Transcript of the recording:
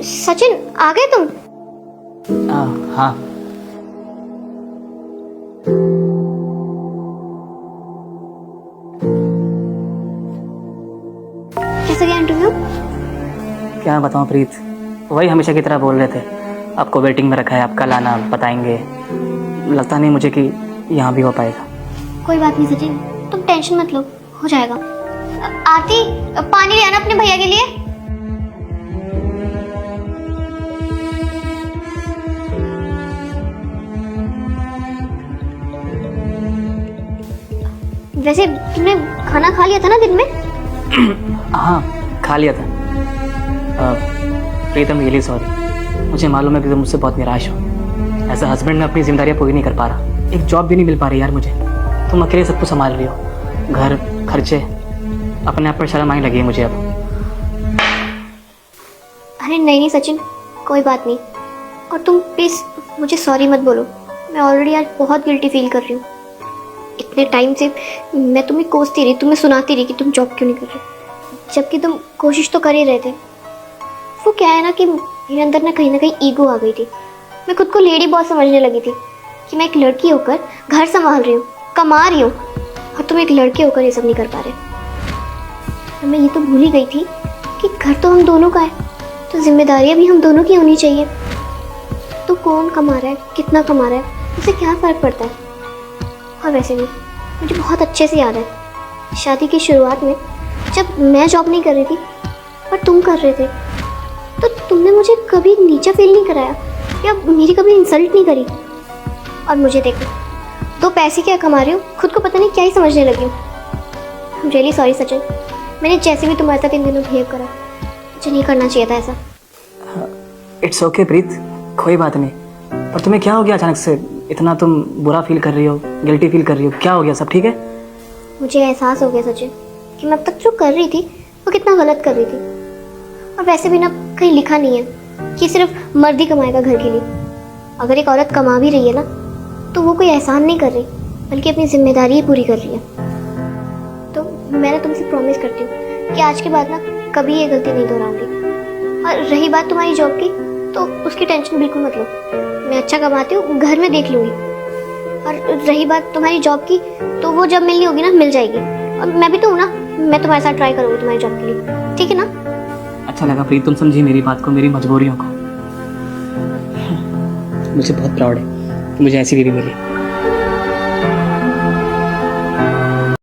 सचिन, आ गए तुम? हाँ। कैसा गया इंटरव्यू? क्या बताऊँ प्रीत, वही हमेशा की तरह बोल रहे थे, आपको वेटिंग में रखा है, आप कल आना, बताएंगे। लगता नहीं मुझे कि यहाँ भी हो पाएगा। कोई बात नहीं सचिन, तुम टेंशन मत लो, हो जाएगा। आरती, पानी ले आना अपने भैया के लिए। वैसे तुमने खाना खा लिया था ना दिन में? हाँ, खा लिया था। प्रीतम रियली सॉरी, मुझे मालूम है कि तुम मुझसे बहुत निराश हो। एज अ हस्बैंड मैं अपनी जिम्मेदारियाँ पूरी नहीं कर पा रहा, एक जॉब भी नहीं मिल पा रही यार मुझे। तुम अकेले सब कुछ संभाल रही हो, घर, खर्चे, अपने आप पर शर्म आने लगी है मुझे अब। अरे नहीं सचिन, कोई बात नहीं। और तुम प्लीज़ मुझे सॉरी मत बोलो, मैं ऑलरेडी आज बहुत गिल्टी फील कर रही हूँ। इतने टाइम से मैं तुम्हें कोसती रही, तुम्हें सुनाती रही कि तुम जॉब क्यों नहीं कर रहे, जबकि तुम कोशिश तो कर ही रहे थे। वो क्या है ना कि मेरे अंदर ना कहीं ईगो आ गई थी। मैं खुद को लेडी बॉस समझने लगी थी कि मैं एक लड़की होकर घर संभाल रही हूँ, कमा रही हूँ, और तुम एक लड़के होकर ये सब नहीं कर पा रहे। और मैं ये तो भूल ही गई थी कि घर तो हम दोनों का है, तो जिम्मेदारियाँ भी हम दोनों की होनी चाहिए। तो कौन कमा रहा है, कितना कमा रहा है, उससे क्या फ़र्क पड़ता है। और वैसे भी मुझे बहुत अच्छे से याद है, शादी की शुरुआत में जब मैं जॉब नहीं कर रही थी और तुम कर रहे थे, तो तुमने मुझे कभी नीचा फील नहीं कराया या मेरी कभी इंसल्ट नहीं करी। और मुझे देखो, दो पैसे क्या कमा रही हूँ, खुद को पता नहीं क्या ही समझने लगी हूँ। I am really sorry Sachin, मैंने जैसे भी तुम्हारे साथ इन दिनों बिहेव करा, मुझे नहीं करना चाहिए था ऐसा। इट्स ओके प्रीत, कोई बात नहीं। पर तुम्हें क्या हो गया अचानक से, इतना तुम बुरा फील कर रही हो, गिल्टी फील कर रही हो, क्या हो गया? सब ठीक है? मुझे एहसास हो गया सचिन कि मैं अब तक जो कर रही थी वो कितना गलत कर रही थी। और वैसे भी ना कहीं लिखा नहीं है कि सिर्फ मर्द ही कमाएगा घर के लिए। अगर एक औरत कमा भी रही है ना, तो वो कोई एहसान नहीं कर रही, बल्कि अपनी जिम्मेदारी ही पूरी कर रही है। तो मैं ना तुमसे प्रॉमिस करती हूँ कि आज के बाद ना कभी ये गलती नहीं दोहराऊंगी। और रही बात तुम्हारी जॉब की, तो उसकी टेंशन बिल्कुल मत लो, मैं अच्छा कमाती हूँ, घर में देख लूँगी। और रही बात तुम्हारी जॉब की, तो वो जब मिलनी होगी ना मिल जाएगी। और मैं भी तो हूँ ना, मैं तुम्हारे साथ ट्राई करूँगी तुम्हारी जॉब के लिए, ठीक है ना? अच्छा लगा प्रीत, तुम समझी मेरी बात को, मेरी मजबूरियों को। मुझे बहुत प्राउड है कि मुझे ऐसी बीवी मिली।